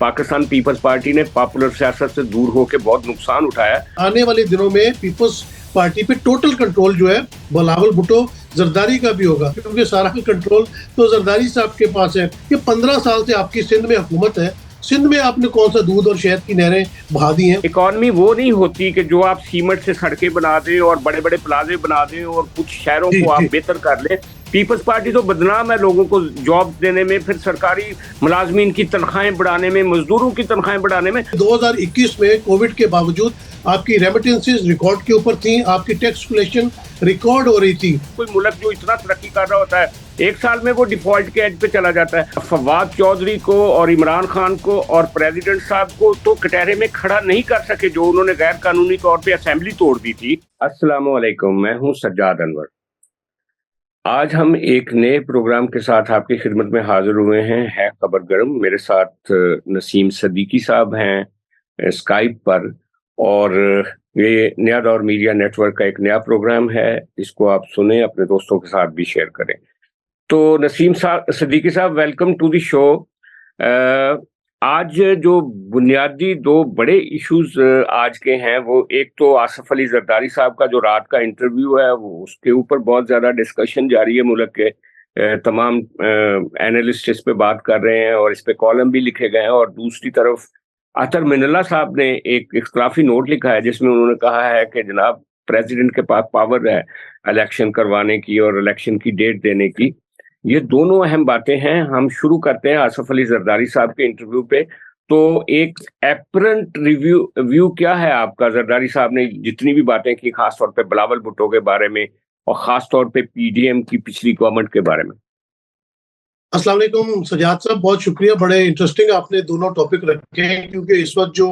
Pakistan peoples party ने popular सियासत से दूर होकर बहुत नुकसान उठाया। आने वाले दिनों में पीपल्स पार्टी पे टोटल कंट्रोल जो है बिलावल भुट्टो जरदारी का भी होगा, क्योंकि सारा कंट्रोल तो जरदारी साहब के पास है। ये 15 साल से आपकी सिंध में हुकूमत है। सिंध में आपने कौन सा दूध और शहद की नहरें बहा दी हैं? इकॉनमी वो नहीं होती कि जो आप सीमेंट से सड़कें बना दें और बड़े बड़े प्लाजे बना दें और कुछ शहरों को आप बेहतर कर लें। पीपल्स पार्टी तो बदनाम है लोगों को जॉब देने में, फिर सरकारी मुलाजमीन की तनख्वाहें बढ़ाने में, मजदूरों की तनख्वाहें बढ़ाने में। 2021 में कोविड के बावजूद आपकी रेमिटेंसेस रिकॉर्ड के ऊपर थी, आपकी टैक्स कलेक्शन रिकॉर्ड हो रही थी। कोई मुल्क जो इतना तरक्की कर रहा होता है, एक साल में वो डिफॉल्ट के एज पे चला जाता है। फवाद चौधरी को और इमरान खान को और प्रेसिडेंट साहब को तो कटहरे में खड़ा नहीं कर सके जो उन्होंने गैर कानूनी तौर पे असेंबली तोड़ दी थी। अस्सलाम वालेकुम, मैं हूँ सज्जाद अनवर। आज हम एक नए प्रोग्राम के साथ आपकी खिदमत में हाजिर हुए हैं। है खबर गर्म। मेरे साथ नसीम सदीकी साहब हैं स्काइप पर, और ये नया दौर मीडिया नेटवर्क का एक नया प्रोग्राम है। इसको आप सुने, अपने दोस्तों के साथ भी शेयर करें। तो नसीम सदीकी साहब, वेलकम टू द शो। आज जो बुनियादी दो बड़े इश्यूज आज के हैं, वो एक तो आसिफ अली जरदारी साहब का जो रात का इंटरव्यू है, वो उसके ऊपर बहुत ज्यादा डिस्कशन जारी है। मुल्क के तमाम एनालिस्ट इस पे बात कर रहे हैं और इस पे कॉलम भी लिखे गए हैं। और दूसरी तरफ अतर मिनल्ला साहब ने एक इख्तलाफी नोट लिखा है जिसमें उन्होंने कहा है कि जनाब प्रेसिडेंट के पास पावर है इलेक्शन करवाने की और इलेक्शन की डेट देने की। ये दोनों अहम बातें हैं। हम शुरू करते हैं आसिफ अली जरदारी साहब के इंटरव्यू पे। तो एक एपरेंट व्यू क्या है आपका? जरदारी साहब ने जितनी भी बातें की, खासतौर पे बिलावल भुट्टो के बारे में और खासतौर पे पीडीएम की पिछली गवर्नमेंट के बारे में। अस्सलाम वालेकुम सजाद साहब, बहुत शुक्रिया। बड़े इंटरेस्टिंग आपने दोनों टॉपिक रखे हैं, क्योंकि इस वक्त जो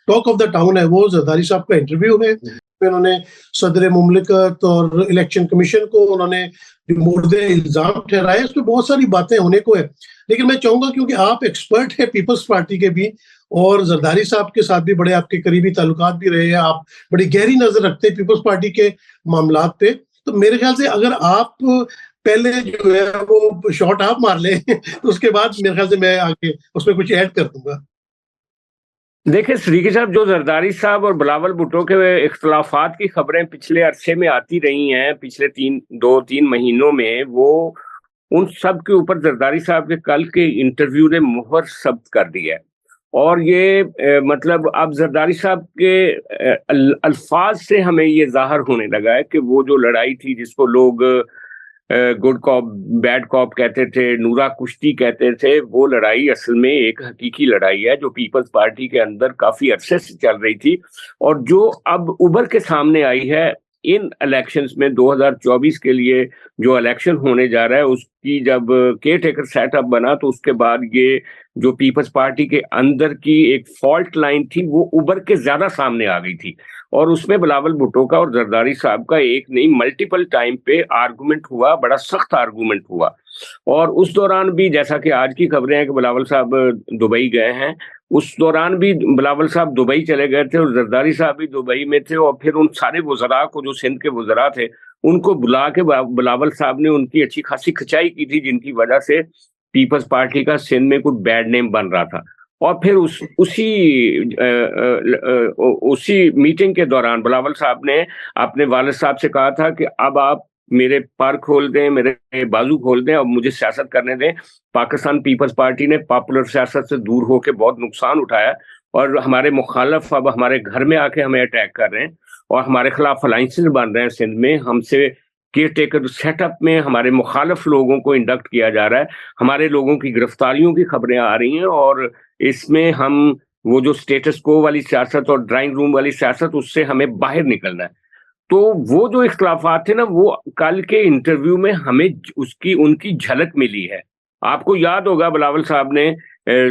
टॉक ऑफ द टाउन है वो जरदारी साहब का इंटरव्यू है। उन्होंने सदर मुमलिकत और इलेक्शन कमीशन को उन्होंने मुर्दे इल्जाम ठहराए। उसमें बहुत सारी बातें होने को है, लेकिन मैं चाहूंगा क्योंकि आप एक्सपर्ट है पीपल्स पार्टी के भी और जरदारी साहब के साथ भी बड़े आपके करीबी ताल्लुकात भी रहे हैं, आप बड़ी गहरी नजर रखते हैं पीपल्स पार्टी के मामलात पे। तो मेरे ख्याल से अगर आप पहले जो है वो शॉट आप मार लें तो उसके बाद मेरे ख्याल से मैं आगे उसमें कुछ ऐड कर दूंगा। देखिए सदीकी साहब, जो जरदारी साहब और बिलावल भुट्टो के इख्तलाफात की खबरें पिछले अरसे में आती रही हैं, पिछले 2-3 महीनों में, वो उन सब के ऊपर जरदारी साहब के कल के इंटरव्यू ने मुहर सब्त कर दिया है। और ये मतलब अब जरदारी साहब के अल्फाज से हमें ये जाहिर होने लगा है कि वो जो लड़ाई थी जिसको लोग गुड कॉप बैड कॉप कहते थे, नूरा कुश्ती कहते थे, वो लड़ाई असल में एक हकीकी लड़ाई है जो पीपल्स पार्टी के अंदर काफी अरसे से चल रही थी और जो अब उभर के सामने आई है इन इलेक्शंस में। 2024 के लिए जो इलेक्शन होने जा रहा है, उसकी जब केयर टेकर सेटअप बना तो उसके बाद ये जो पीपल्स पार्टी के अंदर की एक फॉल्ट लाइन थी वो उभर के ज्यादा सामने आ गई थी। और उसमें बिलावल भुट्टो का और जरदारी साहब का एक नहीं मल्टीपल टाइम पे आर्गुमेंट हुआ, बड़ा सख्त आर्गुमेंट हुआ। और उस दौरान भी, जैसा कि आज की खबरें हैं कि बिलावल साहब दुबई गए हैं, उस दौरान भी बिलावल साहब दुबई चले गए थे और जरदारी साहब भी दुबई में थे। और फिर उन सारे वज़रा को, जो सिंध के वज़रा थे, उनको बुला के बिलावल साहब ने उनकी अच्छी खासी खिंचाई की थी, जिनकी वजह से पीपल्स पार्टी का सिंध में कुछ बैड नेम बन रहा था। और फिर उसी मीटिंग के दौरान बिलावल साहब ने अपने वालिद साहब से कहा था कि अब आप मेरे पर खोल दें, मेरे बाजू खोल दें, अब मुझे सियासत करने दें। पाकिस्तान पीपल्स पार्टी ने पॉपुलर सियासत से दूर होकर बहुत नुकसान उठाया और हमारे मुखालफ अब हमारे घर में आके हमें अटैक कर रहे हैं और हमारे खिलाफ अलायंसेस बन रहे हैं सिंध में। हमसे केयर टेकर सेटअप में हमारे मुखालफ लोगों को इंडक्ट किया जा रहा है, हमारे लोगों की गिरफ्तारियों की खबरें आ रही हैं और इसमें हम वो जो स्टेटस को वाली सियासत और ड्राइंग रूम वाली सियासत, उससे हमें बाहर निकलना है। तो वो जो इख्तलाफात थे ना, वो कल के इंटरव्यू में हमें उनकी झलक मिली है। आपको याद होगा बिलावल साहब ने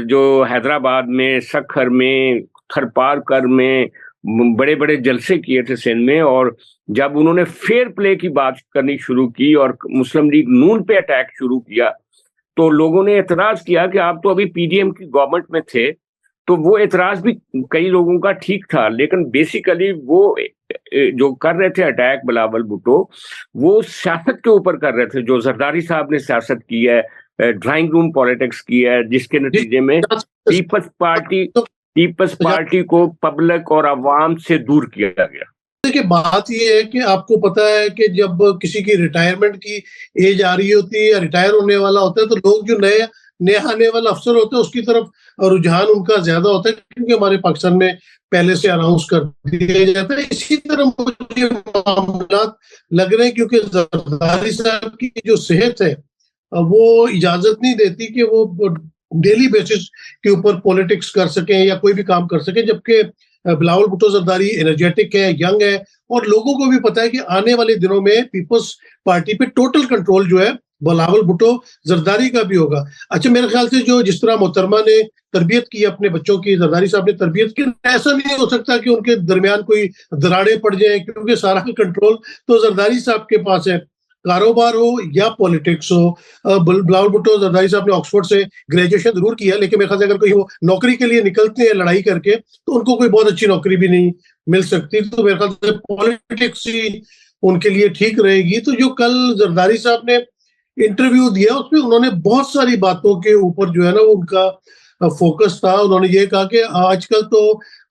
जो हैदराबाद में, सखर में, थरपारकर में बड़े बड़े जलसे किए थे सिंध में, और जब उन्होंने फेयर प्ले की बात करनी शुरू की और मुस्लिम लीग नून पे अटैक शुरू किया तो लोगों ने एतराज किया कि आप तो अभी पीडीएम की गवर्नमेंट में थे। तो वो एतराज भी कई लोगों का ठीक था, लेकिन बेसिकली वो जो कर रहे थे अटैक बिलावल भुट्टो, वो सियासत के ऊपर कर रहे थे। जो जरदारी साहब ने सियासत की है ड्राइंग रूम पॉलिटिक्स की है, जिसके नतीजे में पीपल्स पार्टी को पब्लिक और अवाम से दूर किया गया। देखिए, बात ये है कि आपको पता है कि जब किसी की रिटायरमेंट की एज आ रही होती है या रिटायर होने वाला होता है, तो लोग जो नए आने वाला अफसर होता है उसकी तरफ रुझान उनका ज्यादा होता है, क्योंकि हमारे पाकिस्तान में पहले से अनाउंस कर दिया जाता है। इसी तरह मुझे मामला लग रहे हैं, क्योंकि जरदारी साहब की जो सेहत है वो इजाजत नहीं देती कि वो डेली बेसिस के ऊपर पॉलिटिक्स कर सकें या कोई भी काम कर सकें, जबकि बिलावल भुट्टो जरदारी एनर्जेटिक है, यंग है, और लोगों को भी पता है कि आने वाले दिनों में पीपल्स पार्टी पे टोटल कंट्रोल जो है बिलावल भुट्टो जरदारी का भी होगा। अच्छा, मेरे ख्याल से जो जिस तरह मोहतरमा ने तरबियत की अपने बच्चों की, जरदारी साहब ने तरबियत की, ऐसा नहीं हो सकता कि उनके दरमियान कोई दरारें पड़ जाए, क्योंकि सारा कंट्रोल तो जरदारी साहब के पास है। कारोबार हो या पॉलिटिक्स हो, बिलावल भुट्टो जरदारी साहब ने ऑक्सफोर्ड से ग्रेजुएशन जरूर किया, लेकिन मेरे ख्याल से अगर कोई वो नौकरी के लिए निकलते हैं लड़ाई करके, तो उनको कोई बहुत अच्छी नौकरी भी नहीं मिल सकती। तो मेरे ख्याल से पॉलिटिक्स ही उनके लिए ठीक रहेगी। तो जो कल जरदारी साहब ने इंटरव्यू दिया, उसमें उन्होंने बहुत सारी बातों के ऊपर जो है ना वो उनका फोकस था। उन्होंने ये कहा कि आजकल तो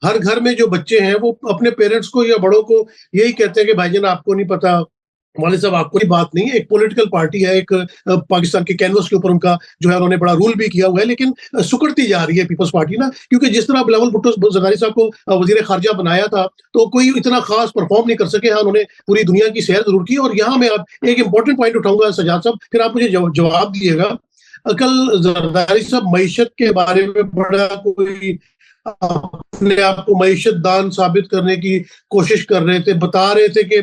हर घर में जो बच्चे हैं वो अपने पेरेंट्स को या बड़ों को यही कहते हैं कि भाईजान आपको नहीं पता, वालिद साहब आपको ही बात नहीं है। एक पॉलिटिकल पार्टी है, एक पाकिस्तान के कैनवस के ऊपर उनका जो है उन्होंने बड़ा रूल भी किया हुआ है, लेकिन सुकड़ती जा रही है पीपल्स पार्टी ना, क्योंकि जिस तरह बिलावल भुट्टो जरदारी साहब को वजीर खारजा बनाया था, तो कोई इतना खास परफॉर्म नहीं कर सके। हाँ, उन्होंने पूरी दुनिया की सैर जरूर की। और यहाँ मैं आप एक इंपॉर्टेंट पॉइंट उठाऊंगा सजाद साहब, फिर आप मुझे जवाब दिएगा। कल जरदारी साहब मईशत के बारे में बड़ा कोई अपने आप को मईशत दान साबित करने की कोशिश कर रहे थे, बता रहे थे कि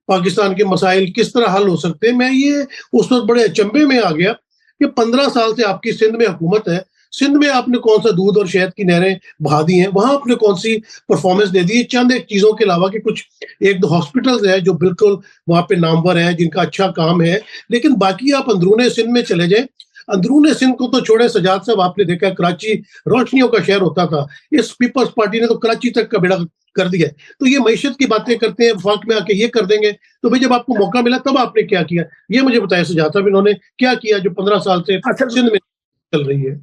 पाकिस्तान के मसाइल किस तरह हल हो सकते हैं। मैं ये उस वक्त बड़े अचंभे में आ गया कि 15 साल से आपकी सिंध में हुकूमत है, सिंध में आपने कौन सा दूध और शहद की नहरें बहा दी हैं, वहां आपने कौन सी परफॉर्मेंस दे दी है, चंद एक चीजों के अलावा कि कुछ एक दो हॉस्पिटल्स हैं जो बिल्कुल वहां पे नामवर हैं, जिनका अच्छा काम है, लेकिन बाकी आप अंदरूने सिंध में चले जाए। अंदरूने सिंध को तो छोड़े सजाद साहब, आपने देखा कराची रोशनियों का शहर होता था, इस पीपल्स पार्टी ने तो कराची तक का बेड़ा कर दिया। तो ये मईशत की बातें करते हैं, वफाक में आके ये कर देंगे। तो भाई जब आपको मौका मिला तब आपने क्या किया, ये मुझे बताया सजाद साहब, इन्होंने क्या किया जो 15 साल से सिंध में चल रही है।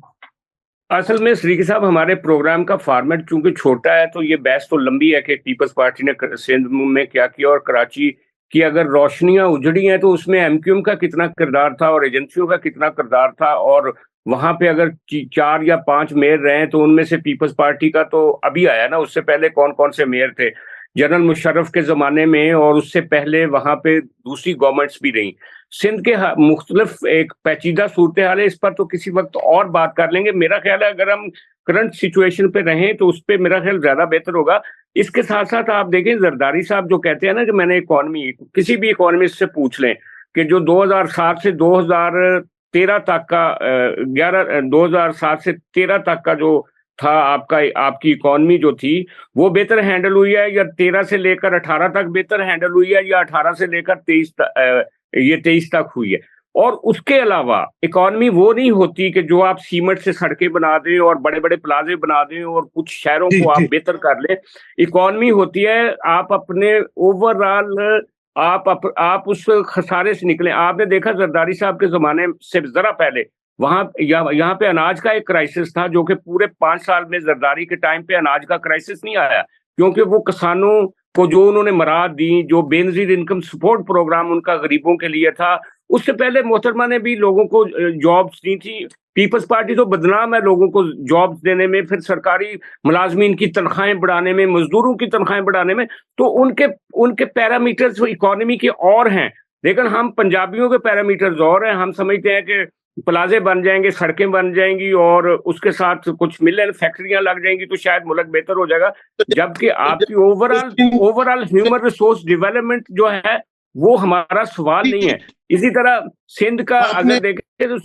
असल में श्रीकी साहब, हमारे प्रोग्राम का फॉर्मेट चूंकि छोटा है, तो ये बहस तो लंबी है कि पीपल्स पार्टी ने सिंध में क्या किया और कराची की अगर रोशनियां उजड़ी हैं तो उसमें एमक्यूएम का कितना किरदार था और एजेंसियों का कितना किरदार था, और वहां पे अगर 4 या 5 मेयर रहे तो उनमें से पीपल्स पार्टी का तो अभी आया ना, उससे पहले कौन कौन से मेयर थे जनरल मुशर्रफ के जमाने में, और उससे पहले वहां पे दूसरी गवर्नमेंट्स भी रही। सिंध के मुख्तलिफ एक पेचीदा सूरत हाल है, इस पर तो किसी वक्त और बात कर लेंगे। मेरा ख्याल है अगर हम करंट सिचुएशन पे रहें तो उस पर मेरा ख्याल ज्यादा बेहतर होगा। इसके साथ साथ आप देखें, जरदारी साहब जो कहते हैं ना कि मैंने इकोनॉमी, किसी भी इकोनॉमिस्ट से पूछ लें कि जो 2007 से 2013 तक का 2007 से 13 तक का जो था आपकी इकोनॉमी जो थी वो बेहतर हैंडल हुई है, या 13 से लेकर 18 तक बेहतर हैंडल हुई है, या 18 से लेकर 23 तक हुई है। और उसके अलावा इकोनॉमी वो नहीं होती कि जो आप सीमेंट से सड़कें बना दें और बड़े बड़े प्लाजे बना दें और कुछ शहरों को आप बेहतर कर लें। इकोनॉमी होती है आप अपने ओवरऑल आप उस खसारे से निकले। आपने देखा जरदारी साहब के जमाने से जरा पहले यहाँ पे अनाज का एक क्राइसिस था, जो कि पूरे 5 साल में जरदारी के टाइम पे अनाज का क्राइसिस नहीं आया, क्योंकि वो किसानों को जो उन्होंने मराद दी, जो बेनजीर इनकम सपोर्ट प्रोग्राम उनका गरीबों के लिए था। उससे पहले मोहतरमा ने भी लोगों को जॉब्स दी थी। पीपल्स पार्टी तो बदनाम है लोगों को जॉब्स देने में, फिर सरकारी मुलाजमीन की तनख्वाहें बढ़ाने में, मजदूरों की तनख्वाहें बढ़ाने में। तो उनके पैरामीटर्स इकोनॉमी के और हैं, लेकिन हम पंजाबियों के पैरामीटर्स और हैं। हम समझते हैं कि प्लाजे बन जाएंगे, सड़कें बन जाएंगी और उसके साथ कुछ मिल फैक्ट्रियां लग जाएंगी तो शायद मुल्क बेहतर हो जाएगा, जबकि आपकी ओवरऑल ह्यूमन रिसोर्स डेवलपमेंट जो है वो हमारा सवाल नहीं है। इसी तरह सिंध का अगर देखें तो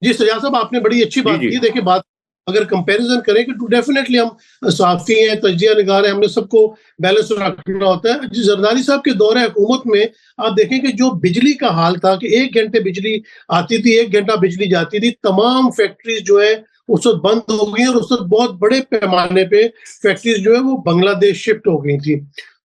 जी सजाद साहब, आपने बड़ी अच्छी बात की। देखिए, बात अगर कंपैरिजन करें कि डेफिनेटली हम साफी हैं, तजिया निगार हैं, हमने सबको बैलेंस रखना होता है। जरदारी साहब के दौरे हुकूमत में आप देखें कि जो बिजली का हाल था कि 1 घंटे बिजली आती थी, 1 घंटा बिजली जाती थी, तमाम फैक्ट्रीज जो है उस वक्त बंद हो गई और उस वक्त बहुत बड़े पैमाने पे फैक्ट्रीज जो है वो बांग्लादेश शिफ्ट हो गई थी।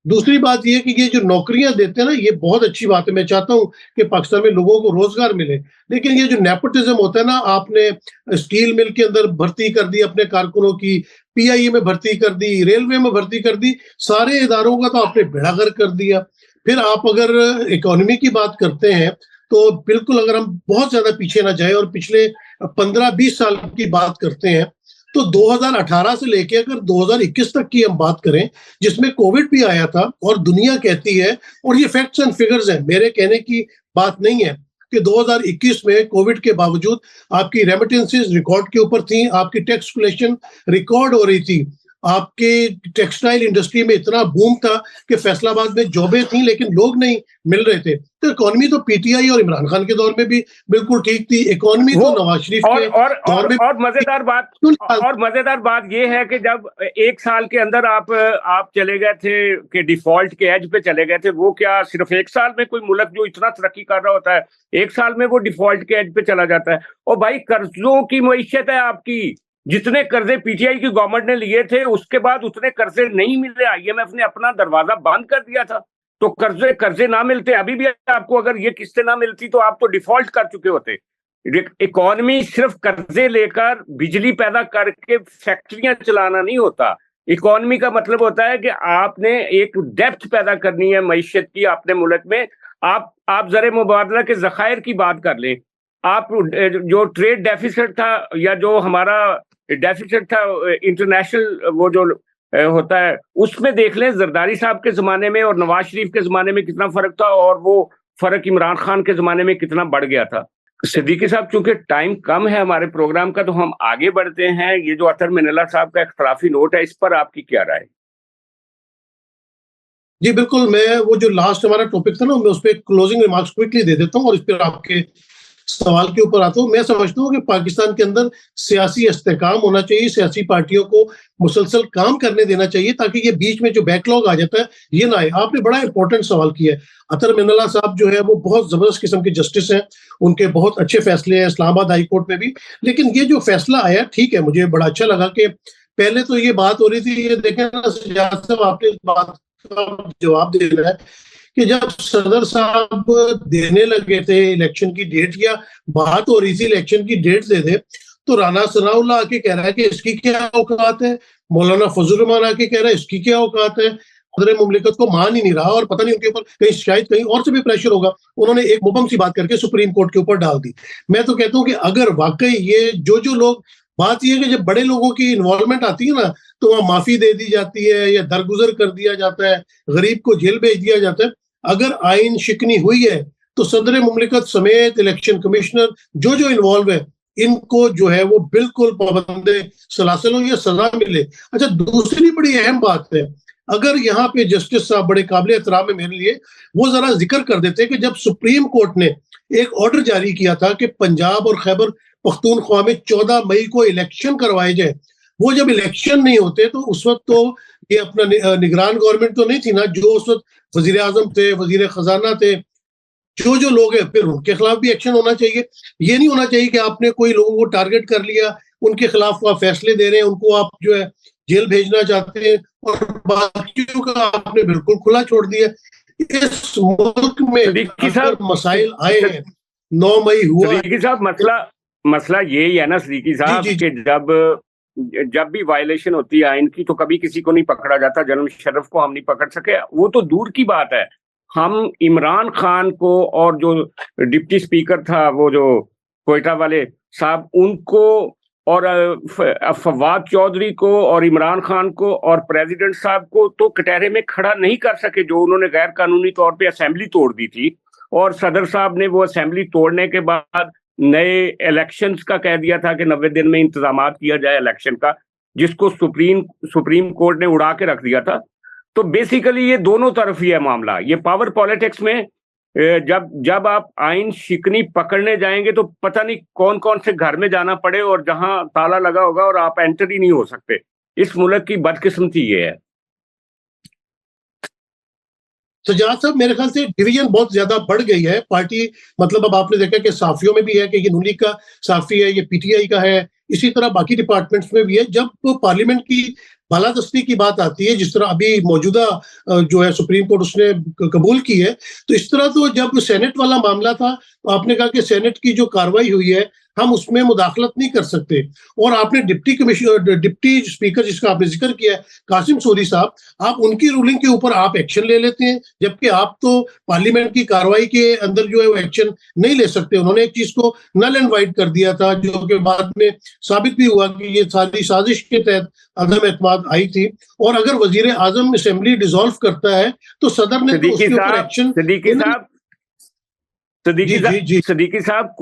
दूसरी बात ये है कि ये जो नौकरियां देते हैं ना, ये बहुत अच्छी बात है। मैं चाहता हूँ कि पाकिस्तान में लोगों को रोजगार मिले, लेकिन ये जो नेपोटिज्म होता है ना, आपने स्टील मिल के अंदर भर्ती कर दी अपने कारकुनों की, पीआईए में भर्ती कर दी, रेलवे में भर्ती कर दी, सारे इदारों का तो आपने बेड़ागर कर दिया। फिर आप अगर इकोनॉमी की बात करते हैं, तो बिल्कुल अगर हम बहुत ज्यादा पीछे ना जाए और पिछले 15-20 साल की बात करते हैं, तो 2018 से लेके अगर 2021 तक की हम बात करें, जिसमें कोविड भी आया था, और दुनिया कहती है, और ये फैक्ट्स एंड फिगर्स हैं, मेरे कहने की बात नहीं है, कि 2021 में कोविड के बावजूद आपकी रेमिटेंसेस रिकॉर्ड के ऊपर थी, आपकी टैक्स कलेक्शन रिकॉर्ड हो रही थी, आपके टेक्सटाइल इंडस्ट्री में इतना बूम था कि फैसलाबाद में जॉबें थी लेकिन लोग नहीं मिल रहे थे। तो इकोनॉमी तो पीटीआई और इमरान खान के दौर में भी बिल्कुल ठीक थी। इकोनॉमी तो नवाज शरीफ के दौर में। और मजेदार बात ये है कि जब एक साल के अंदर आप चले गए थे कि डिफॉल्ट के एज पे चले गए थे, वो क्या सिर्फ एक साल में कोई मुल्क जो इतना तरक्की कर रहा होता है, एक साल में वो डिफॉल्ट के एज पे चला जाता है? और भाई कर्जों की मईशत है आपकी, जितने कर्जे पीटीआई की गवर्नमेंट ने लिए थे उसके बाद उतने कर्जे नहीं मिले। आईएमएफ ने अपना दरवाजा बंद कर दिया था, तो कर्जे ना मिलते, अभी भी आपको अगर ये किस्तें ना मिलती तो आप तो डिफॉल्ट कर चुके होते। इकोनॉमी सिर्फ कर्जे लेकर बिजली पैदा करके फैक्ट्रियां चलाना नहीं होता। इकोनॉमी का मतलब होता है कि आपने एक डेप्थ पैदा करनी है मईशत की अपने मुल्क में। आप ज़र मुबादला के ज़खायर की बात कर लें, आप जो ट्रेड डेफिसिट था या जो हमारा डेफिसिट था इंटरनेशनल, वो जो होता है, उसमें देख लें जरदारी साहब के जमाने में और नवाज शरीफ के जमाने में कितना फर्क था, और वो फर्क इमरान खान के जमाने में कितना बढ़ गया था। सिद्दीकी साहब, चूंकि टाइम कम है हमारे प्रोग्राम का, तो हम आगे बढ़ते हैं। ये जो अतर मिनल्ला साहब का इख्तलाफी नोट है, इस पर आपकी क्या राय? जी बिल्कुल, मैं वो जो लास्ट हमारा टॉपिक था ना, मैं उस पर क्लोजिंग रिमार्क्स क्विकली दे देता हूँ और इस पर आपके सवाल के ऊपर आता हूँ। मैं समझता हूँ कि पाकिस्तान के अंदर सियासी इस्तेहकाम होना चाहिए, सियासी पार्टियों को मुसलसल काम करने देना चाहिए, ताकि ये बीच में जो बैकलॉग आ जाता है ये ना आए। आपने बड़ा इंपॉर्टेंट सवाल किया है। अतर मिनल्ला साहब जो है वो बहुत जबरदस्त किस्म के जस्टिस हैं, उनके बहुत अच्छे फैसले हैं इस्लामाबाद हाई कोर्ट में भी। लेकिन ये जो फैसला आया, ठीक है, मुझे बड़ा अच्छा लगा कि पहले तो ये बात हो रही थी, ये देखें ना सज्जाद साहब, आपने इस बात का जवाब देना है कि जब सदर साहब देने लगे थे इलेक्शन की डेट, या बात हो रही थी इलेक्शन की डेट दे दे, तो राना सनाउल्लाह आके कह रहा है कि इसकी क्या औकात है, मौलाना फजल रहमान आके कह रहा है इसकी क्या औकात है, सदर मुमलिकत को मान ही नहीं रहा, और पता नहीं उनके ऊपर कहीं शायद कहीं और से भी प्रेशर होगा, उन्होंने एक मुबम सी बात करके सुप्रीम कोर्ट के ऊपर डाल दी। मैं तो कहता हूँ कि अगर वाकई ये जो लोग, बात यह है कि जब बड़े लोगों की इन्वॉल्वमेंट आती है ना, तो वहां माफी दे दी जाती है या दरगुजर कर दिया जाता है, गरीब को जेल भेज दिया जाता है। अगर आइन शिकनी हुई है तो सदर मुमलिकत समेत इलेक्शन कमिश्नर जो इन्वॉल्व है, इनको जो है वो बिल्कुल पाबंदे सलासल हो या सजा मिले। अच्छा, दूसरी बड़ी अहम बात है, अगर यहाँ पे जस्टिस साहब बड़े काबिल एहतराम है मेरे लिए, वो जरा जिक्र कर देते कि जब सुप्रीम कोर्ट ने एक ऑर्डर जारी किया था कि पंजाब और खैबर पख्तूनख्वा में 14 मई को इलेक्शन करवाए जाए, वो जब इलेक्शन नहीं होते तो उस वक्त तो ये अपना निगरान गवर्नमेंट तो नहीं थी ना, जो उस वक्त वजीर आजम थे, वजीर खजाना थे, जो लोग हैं, फिर उनके खिलाफ भी एक्शन होना चाहिए। ये नहीं होना चाहिए कि आपने कोई लोगों को टारगेट कर लिया, उनके खिलाफ आप फैसले दे रहे हैं, उनको आप जो है जेल भेजना चाहते हैं, और बाकियों का आपने बिल्कुल खुला छोड़ दिया। इस मुल्क में अगर मसाइल आए हैं, 9 मई हुआ, सदीकी साहब, मसला यही है ना सदीकी साहब, कि जब भी वायलेशन होती है आइन की, तो कभी किसी को नहीं पकड़ा जाता। जनरल मुशर्रफ को हम नहीं पकड़ सके, वो तो दूर की बात है। हम इमरान खान को और जो डिप्टी स्पीकर था, वो जो कोयटा वाले साहब, उनको और फवाद चौधरी को और इमरान खान को और प्रेसिडेंट साहब को तो कटहरे में खड़ा नहीं कर सके, जो उन्होंने गैर कानूनी तौर पे असेंबली तोड़ दी थी। और सदर साहब ने वो असेंबली तोड़ने के बाद नए इलेक्शंस का कह दिया था कि 90 दिन में इंतजामात किया जाए इलेक्शन का, जिसको सुप्रीम कोर्ट ने उड़ा के रख दिया था। तो बेसिकली ये दोनों तरफ ही है मामला। ये पावर पॉलिटिक्स में जब आप आइन शिकनी पकड़ने जाएंगे तो पता नहीं कौन कौन से घर में जाना पड़े और जहां ताला लगा होगा और आप एंटर ही नहीं हो सकते। इस मुल्क की बदकिस्मती ये है। सज्जाद साहब, मेरे ख्याल से डिवीजन बहुत ज्यादा बढ़ गई है पार्टी, मतलब अब आपने देखा कि साफियों में भी है कि ये नून लीग का साफी है, ये पीटीआई का है, इसी तरह बाकी डिपार्टमेंट्स में भी है। जब पार्लियामेंट की बालादस्ती की बात आती है, जिस तरह अभी मौजूदा जो है सुप्रीम कोर्ट उसने कबूल की है, तो इस तरह तो जब सेनेट वाला मामला था, तो आपने कहा कि सेनेट की जो कार्रवाई हुई है, हम उसमें मुदाखलत नहीं कर सकते। और आपने डिप्टी स्पीकर जिसका आपने जिक्र किया है, कासिम सूरी साहब, आप उनकी रूलिंग के ऊपर आप एक्शन ले लेते हैं, जबकि आप तो पार्लियामेंट की कार्रवाई के अंदर जो है वो एक्शन नहीं ले सकते। उन्होंने एक चीज को नल एंड वाइड कर दिया था, जो कि बाद में साबित भी हुआ कि ये सारी साजिश के तहत अदम एतमाद आई थी। और अगर वजीर आजम असेंबली डिसॉल्व करता है, तो सदर ने तो उसके ऊपर एक्शन सदीकी साहब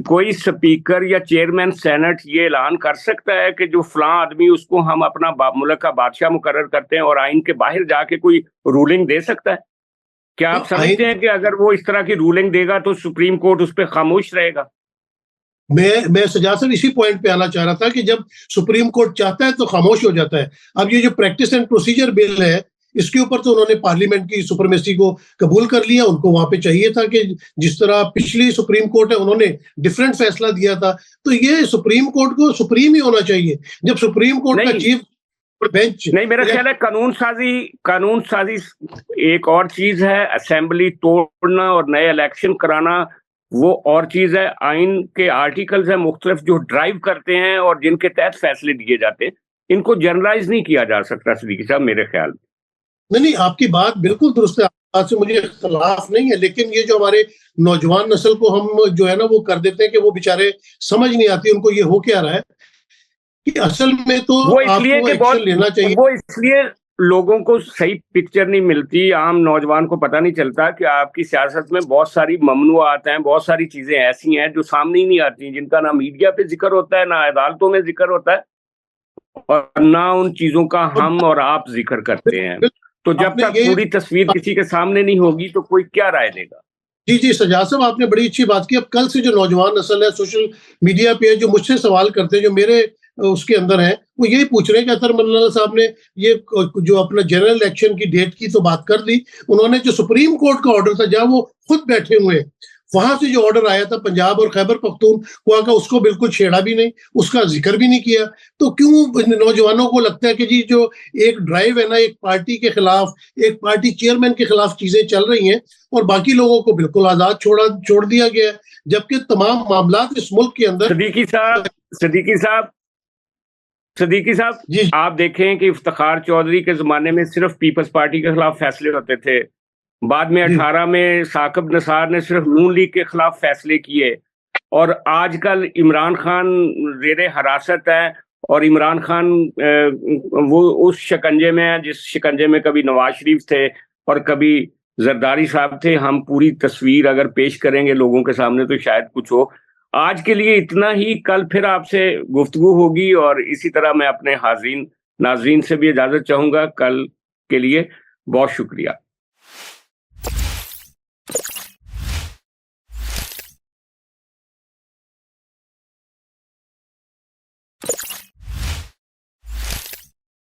कोई स्पीकर या चेयरमैन सेनेट ये ऐलान कर सकता है कि जो फलां आदमी उसको हम अपना मुल्क का बादशाह मुकर्रर करते हैं और आइन के बाहर जाके कोई रूलिंग दे सकता है? क्या आप समझते हैं कि अगर वो इस तरह की रूलिंग देगा तो सुप्रीम कोर्ट उस पर खामोश रहेगा? मैं सजा साहब इसी पॉइंट पे आना चाह रहा था कि जब सुप्रीम कोर्ट चाहता है तो खामोश हो जाता है। अब ये जो प्रैक्टिस एंड प्रोसीजर बिल है, इसके ऊपर तो उन्होंने पार्लियामेंट की सुपरमेसी को कबूल कर लिया। उनको वहां पे चाहिए था कि जिस तरह पिछली सुप्रीम कोर्ट है उन्होंने डिफरेंट फैसला दिया था, तो ये सुप्रीम कोर्ट को सुप्रीम ही होना चाहिए। जब सुप्रीम कोर्ट का चीफ बेंच नहीं, मेरा ख्याल है कानून साजी एक और चीज है, असेंबली तोड़ना और नए इलेक्शन कराना वो और चीज है। आइन के आर्टिकल्स है मुख्तलिफ जो ड्राइव करते हैं और जिनके तहत फैसले दिए जाते हैं, इनको जनरलाइज नहीं किया जा सकता सिद्दीकी साहब, मेरे ख्याल में। नहीं, आपकी बात बिल्कुल दुरुस्त है, बात से मुझे इख्तलाफ नहीं है, लेकिन ये जो हमारे नौजवान नस्ल को हम जो है ना वो कर देते हैं कि वो बेचारे समझ नहीं आती उनको ये हो क्या रहा है, कि असल में तो आपको एक्शन लेना चाहिए। वो इसलिए लोगों को सही पिक्चर नहीं मिलती, आम नौजवान को पता नहीं चलता कि आपकी सियासत में बहुत सारी ममनुआत हैं, बहुत सारी चीजें ऐसी हैं जो सामने ही नहीं आती, जिनका ना मीडिया पे जिक्र होता है, ना अदालतों में जिक्र होता है, और ना उन चीजों का हम और आप जिक्र करते हैं। तो जब तक पूरी तस्वीर किसी के सामने नहीं होगी तो कोई क्या राय देगा? जी सजाद साहब, आपने बड़ी अच्छी बात की। अब कल से जो नौजवान नस्ल है सोशल मीडिया पे जो मुझसे सवाल करते हैं, जो मेरे उसके अंदर है, वो यही पूछ रहे हैं कि अतर मल्लाना साहब ने ये जो अपना जनरल इलेक्शन की डेट की तो बात कर दी, उन्होंने जो सुप्रीम कोर्ट का ऑर्डर था जहां वो खुद बैठे हुए हैं, वहां से जो ऑर्डर आया था पंजाब और खैबर पख्तूनख्वा का, उसको बिल्कुल छेड़ा भी नहीं, उसका जिक्र भी नहीं किया। तो क्यों नौजवानों को लगता है कि जी जो एक ड्राइव है ना एक पार्टी के खिलाफ, एक पार्टी चेयरमैन के खिलाफ चीजें चल रही हैं और बाकी लोगों को बिल्कुल आजाद छोड़ दिया गया है, जबकि तमाम मामला इस मुल्क के अंदर। सदीकी साहब, आप देखें कि इफ्तिखार चौधरी के जमाने में सिर्फ पीपल्स पार्टी के खिलाफ फैसले होते थे, बाद में 18 में साकिब निसार ने सिर्फ नून लीग के खिलाफ फैसले किए, और आजकल इमरान खान जेरे हिरासत है और इमरान खान वो उस शिकंजे में है जिस शिकंजे में कभी नवाज शरीफ थे और कभी जरदारी साहब थे। हम पूरी तस्वीर अगर पेश करेंगे लोगों के सामने तो शायद कुछ हो। आज के लिए इतना ही, कल फिर आपसे गुफ्तगू होगी, और इसी तरह मैं अपने हाज़रीन नाज़रीन से भी इजाजत चाहूंगा। कल के लिए बहुत शुक्रिया।